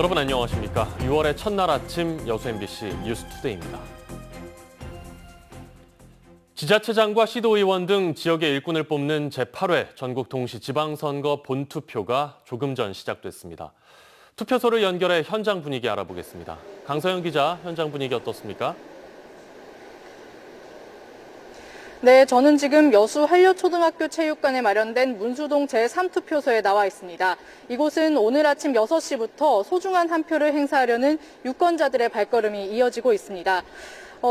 여러분 안녕하십니까? 6월의 첫날 아침 여수 MBC 뉴스투데이입니다. 지자체장과 시도의원 등 지역의 일꾼을 뽑는 제8회 전국 동시 지방선거 본투표가 조금 전 시작됐습니다. 투표소를 연결해 현장 분위기 알아보겠습니다. 강서영 기자, 현장 분위기 어떻습니까? 네, 저는 지금 여수 한려초등학교 체육관에 마련된 문수동 제3투표소에 나와 있습니다. 이곳은 오늘 아침 6시부터 소중한 한 표를 행사하려는 유권자들의 발걸음이 이어지고 있습니다.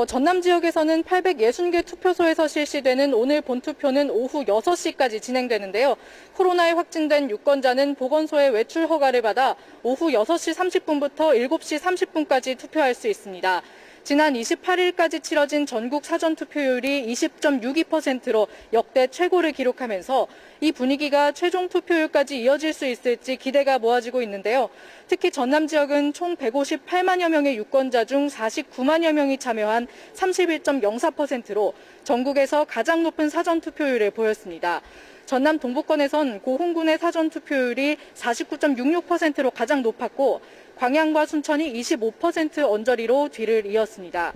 전남 지역에서는 860개 투표소에서 실시되는 오늘 본투표는 오후 6시까지 진행되는데요. 코로나에 확진된 유권자는 보건소의 외출 허가를 받아 오후 6시 30분부터 7시 30분까지 투표할 수 있습니다. 지난 28일까지 치러진 전국 사전투표율이 20.62%로 역대 최고를 기록하면서 이 분위기가 최종 투표율까지 이어질 수 있을지 기대가 모아지고 있는데요. 특히 전남 지역은 총 158만여 명의 유권자 중 49만여 명이 참여한 31.04%로 전국에서 가장 높은 사전투표율을 보였습니다. 전남 동부권에선 고흥군의 사전투표율이 49.66%로 가장 높았고 광양과 순천이 25% 언저리로 뒤를 이었습니다.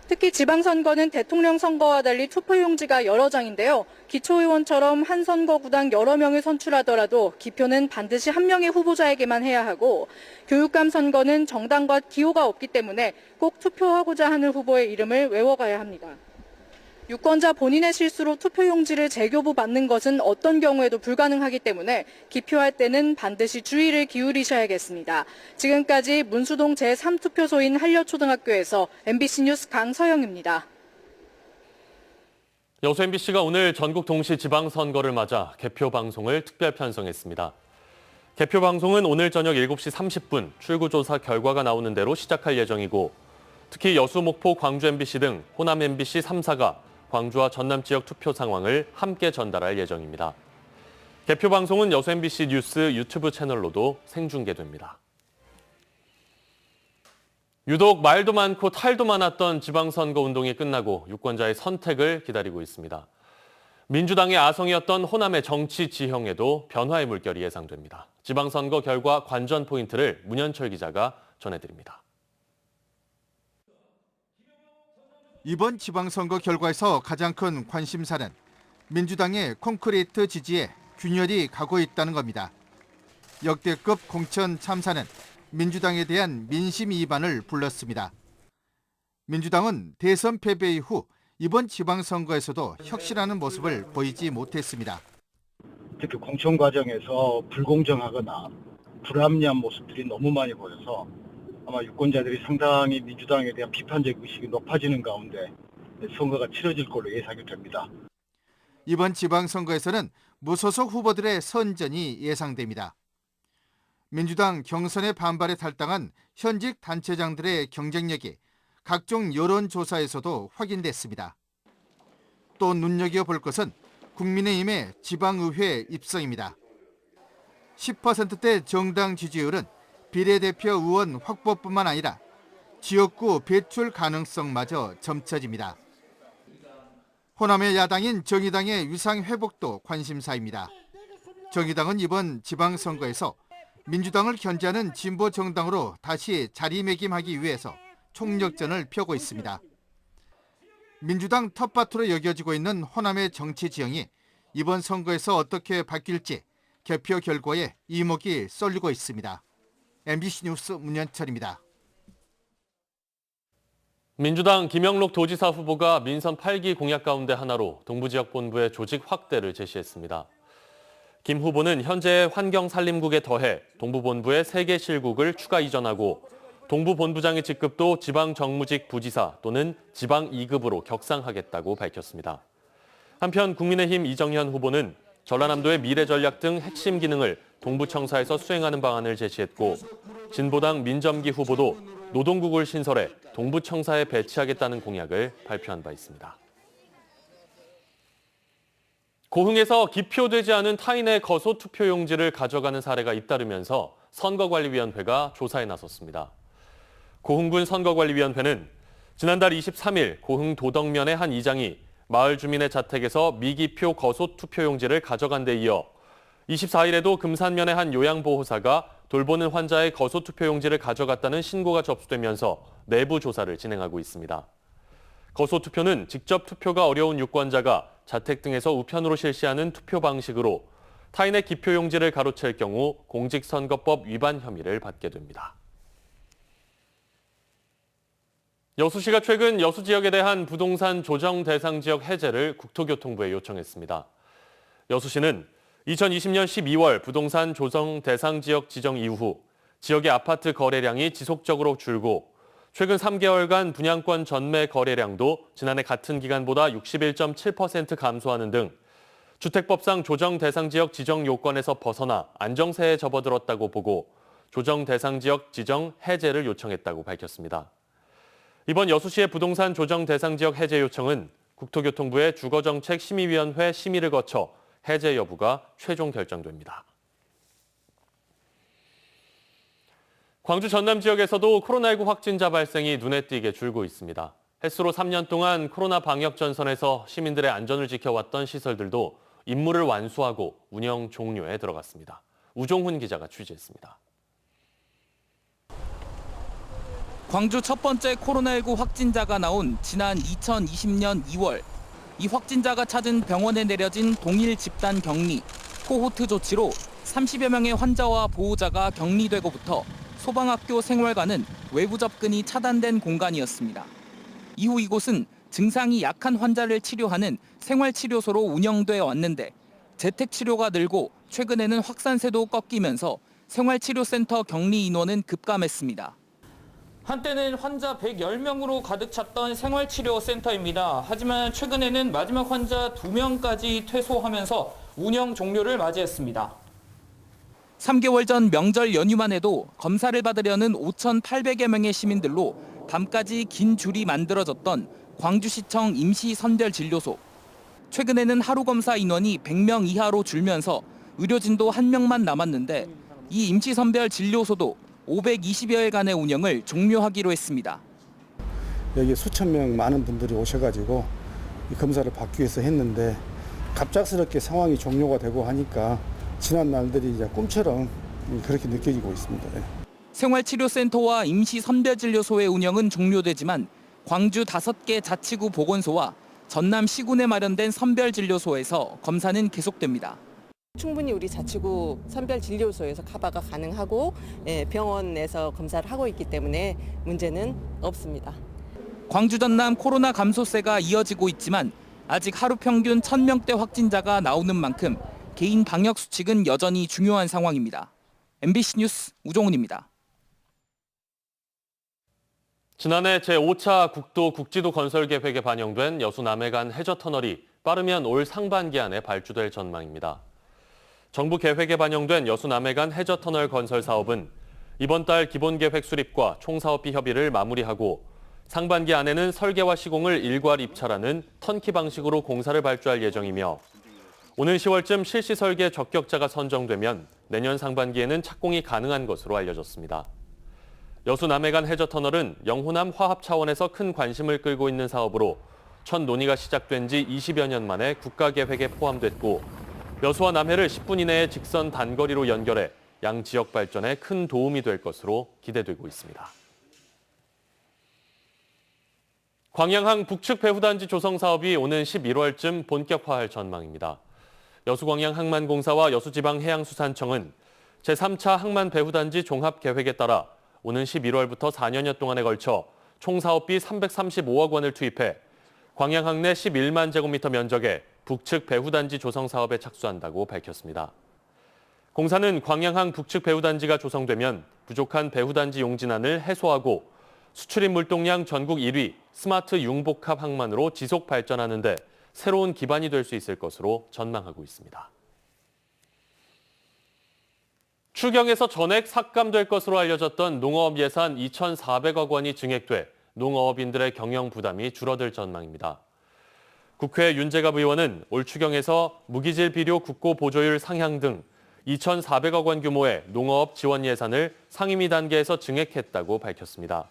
특히 지방선거는 대통령 선거와 달리 투표용지가 여러 장인데요. 기초의원처럼 한 선거구당 여러 명을 선출하더라도 기표는 반드시 한 명의 후보자에게만 해야 하고 교육감 선거는 정당과 기호가 없기 때문에 꼭 투표하고자 하는 후보의 이름을 외워가야 합니다. 유권자 본인의 실수로 투표용지를 재교부 받는 것은 어떤 경우에도 불가능하기 때문에 기표할 때는 반드시 주의를 기울이셔야겠습니다. 지금까지 문수동 제3투표소인 한려초등학교에서 MBC 뉴스 강서영입니다. 여수 MBC가 오늘 전국 동시 지방선거를 맞아 개표 방송을 특별 편성했습니다. 개표 방송은 오늘 저녁 7시 30분 출구조사 결과가 나오는 대로 시작할 예정이고 특히 여수, 목포, 광주 MBC 등 호남 MBC 3사가 광주와 전남 지역 투표 상황을 함께 전달할 예정입니다. 개표 방송은 여수 MBC 뉴스 유튜브 채널로도 생중계됩니다. 유독 말도 많고 탈도 많았던 지방선거 운동이 끝나고 유권자의 선택을 기다리고 있습니다. 민주당의 아성이었던 호남의 정치 지형에도 변화의 물결이 예상됩니다. 지방선거 결과 관전 포인트를 문현철 기자가 전해드립니다. 이번 지방선거 결과에서 가장 큰 관심사는 민주당의 콘크리트 지지에 균열이 가고 있다는 겁니다. 역대급 공천 참사는 민주당에 대한 민심 이반을 불렀습니다. 민주당은 대선 패배 이후 이번 지방선거에서도 혁신하는 모습을 보이지 못했습니다. 특히 공천 과정에서 불공정하거나 불합리한 모습들이 너무 많이 보여서 아마 유권자들이 상당히 민주당에 대한 비판적 의식이 높아지는 가운데 선거가 치러질 걸로 예상이 됩니다. 이번 지방선거에서는 무소속 후보들의 선전이 예상됩니다. 민주당 경선의 반발에 탈당한 현직 단체장들의 경쟁력이 각종 여론조사에서도 확인됐습니다. 또 눈여겨볼 것은 국민의힘의 지방의회 입성입니다. 10%대 정당 지지율은 비례대표 의원 확보뿐만 아니라 지역구 배출 가능성마저 점쳐집니다. 호남의 야당인 정의당의 위상 회복도 관심사입니다. 정의당은 이번 지방선거에서 민주당을 견제하는 진보 정당으로 다시 자리매김하기 위해서 총력전을 펴고 있습니다. 민주당 텃밭으로 여겨지고 있는 호남의 정치 지형이 이번 선거에서 어떻게 바뀔지 개표 결과에 이목이 쏠리고 있습니다. MBC 뉴스 문현철입니다. 민주당 김영록 도지사 후보가 민선 8기 공약 가운데 하나로 동부지역본부의 조직 확대를 제시했습니다. 김 후보는 현재 환경산림국에 더해 동부본부의 3개 실국을 추가 이전하고 동부본부장의 직급도 지방정무직 부지사 또는 지방 2급으로 격상하겠다고 밝혔습니다. 한편 국민의힘 이정현 후보는 전라남도의 미래전략 등 핵심 기능을 동부청사에서 수행하는 방안을 제시했고 진보당 민점기 후보도 노동국을 신설해 동부청사에 배치하겠다는 공약을 발표한 바 있습니다. 고흥에서 기표되지 않은 타인의 거소 투표용지를 가져가는 사례가 잇따르면서 선거관리위원회가 조사에 나섰습니다. 고흥군 선거관리위원회는 지난달 23일 고흥 도덕면의 한 이장이 마을 주민의 자택에서 미기표 거소 투표용지를 가져간 데 이어 24일에도 금산면의 한 요양보호사가 돌보는 환자의 거소투표용지를 가져갔다는 신고가 접수되면서 내부 조사를 진행하고 있습니다. 거소투표는 직접 투표가 어려운 유권자가 자택 등에서 우편으로 실시하는 투표 방식으로 타인의 기표용지를 가로챌 경우 공직선거법 위반 혐의를 받게 됩니다. 여수시가 최근 여수 지역에 대한 부동산 조정 대상 지역 해제를 국토교통부에 요청했습니다. 여수시는 2020년 12월 부동산 조정 대상 지역 지정 이후 지역의 아파트 거래량이 지속적으로 줄고 최근 3개월간 분양권 전매 거래량도 지난해 같은 기간보다 61.7% 감소하는 등 주택법상 조정 대상 지역 지정 요건에서 벗어나 안정세에 접어들었다고 보고 조정 대상 지역 지정 해제를 요청했다고 밝혔습니다. 이번 여수시의 부동산 조정 대상 지역 해제 요청은 국토교통부의 주거정책심의위원회 심의를 거쳐 해제 여부가 최종 결정됩니다. 광주 전남 지역에서도 코로나19 확진자 발생이 눈에 띄게 줄고 있습니다. 햇수로 3년 동안 코로나 방역 전선에서 시민들의 안전을 지켜왔던 시설들도 임무를 완수하고 운영 종료에 들어갔습니다. 우종훈 기자가 취재했습니다. 광주 첫 번째 코로나19 확진자가 나온 지난 2020년 2월. 이 확진자가 찾은 병원에 내려진 동일 집단 격리, 코호트 조치로 30여 명의 환자와 보호자가 격리되고부터 소방학교 생활관은 외부 접근이 차단된 공간이었습니다. 이후 이곳은 증상이 약한 환자를 치료하는 생활치료소로 운영돼 왔는데 재택치료가 늘고 최근에는 확산세도 꺾이면서 생활치료센터 격리 인원은 급감했습니다. 한때는 환자 110명으로 가득 찼던 생활치료센터입니다. 하지만 최근에는 마지막 환자 2명까지 퇴소하면서 운영 종료를 맞이했습니다. 3개월 전 명절 연휴만 해도 검사를 받으려는 5,800여 명의 시민들로 밤까지 긴 줄이 만들어졌던 광주시청 임시선별진료소. 최근에는 하루 검사 인원이 100명 이하로 줄면서 의료진도 1명만 남았는데 이 임시선별진료소도 520여일간의 운영을 종료하기로 했습니다. 여기 수천 명 많은 분들이 오셔가지고 이 검사를 받기 위해서 했는데 갑작스럽게 상황이 종료가 되고 하니까 지난 날들이 이제 꿈처럼 그렇게 느껴지고 있습니다. 생활치료센터와 임시선별진료소의 운영은 종료되지만 광주 5개 자치구 보건소와 전남 시군에 마련된 선별진료소에서 검사는 계속됩니다. 충분히 우리 자치구 선별진료소에서 커버가 가능하고 병원에서 검사를 하고 있기 때문에 문제는 없습니다. 광주 전남 코로나 감소세가 이어지고 있지만 아직 하루 평균 1,000명대 확진자가 나오는 만큼 개인 방역 수칙은 여전히 중요한 상황입니다. MBC 뉴스 우종훈입니다. 지난해 제5차 국도 국지도 건설 계획에 반영된 여수 남해간 해저터널이 빠르면 올 상반기 안에 발주될 전망입니다. 정부 계획에 반영된 여수 남해간 해저터널 건설 사업은 이번 달 기본계획 수립과 총사업비 협의를 마무리하고 상반기 안에는 설계와 시공을 일괄 입찰하는 턴키 방식으로 공사를 발주할 예정이며 오는 10월쯤 실시 설계 적격자가 선정되면 내년 상반기에는 착공이 가능한 것으로 알려졌습니다. 여수 남해간 해저터널은 영호남 화합 차원에서 큰 관심을 끌고 있는 사업으로 첫 논의가 시작된 지 20여 년 만에 국가계획에 포함됐고 여수와 남해를 10분 이내의 직선 단거리로 연결해 양 지역 발전에 큰 도움이 될 것으로 기대되고 있습니다. 광양항 북측 배후단지 조성 사업이 오는 11월쯤 본격화할 전망입니다. 여수광양항만공사와 여수지방해양수산청은 제3차 항만 배후단지 종합계획에 따라 오는 11월부터 4년여 동안에 걸쳐 총 사업비 335억 원을 투입해 광양항 내 11만 제곱미터 면적의 북측 배후단지 조성 사업에 착수한다고 밝혔습니다. 공사는 광양항 북측 배후단지가 조성되면 부족한 배후단지 용진안을 해소하고 수출입 물동량 전국 1위 스마트 융복합 항만으로 지속 발전하는 데 새로운 기반이 될 수 있을 것으로 전망하고 있습니다. 추경에서 전액 삭감될 것으로 알려졌던 농어업 예산 2,400억 원이 증액돼 농어업인들의 경영 부담이 줄어들 전망입니다. 국회 윤재갑 의원은 올 추경에서 무기질 비료 국고 보조율 상향 등 2,400억 원 규모의 농어업 지원 예산을 상임위 단계에서 증액했다고 밝혔습니다.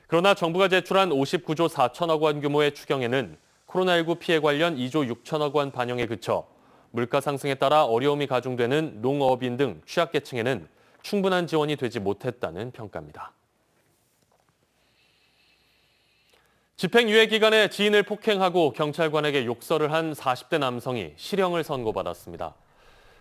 그러나 정부가 제출한 59조 4천억 원 규모의 추경에는 코로나19 피해 관련 2조 6천억 원 반영에 그쳐 물가 상승에 따라 어려움이 가중되는 농어업인 등 취약계층에는 충분한 지원이 되지 못했다는 평가입니다. 집행유예 기간에 지인을 폭행하고 경찰관에게 욕설을 한 40대 남성이 실형을 선고받았습니다.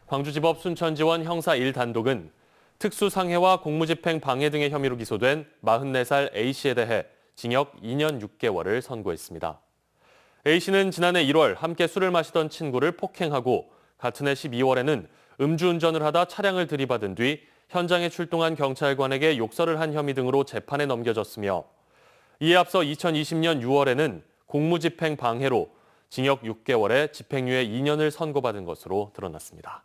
광주지법 순천지원 형사 1단독은 특수상해와 공무집행 방해 등의 혐의로 기소된 44살 A씨에 대해 징역 2년 6개월을 선고했습니다. A씨는 지난해 1월 함께 술을 마시던 친구를 폭행하고 같은 해 12월에는 음주운전을 하다 차량을 들이받은 뒤 현장에 출동한 경찰관에게 욕설을 한 혐의 등으로 재판에 넘겨졌으며 이에 앞서 2020년 6월에는 공무집행 방해로 징역 6개월에 집행유예 2년을 선고받은 것으로 드러났습니다.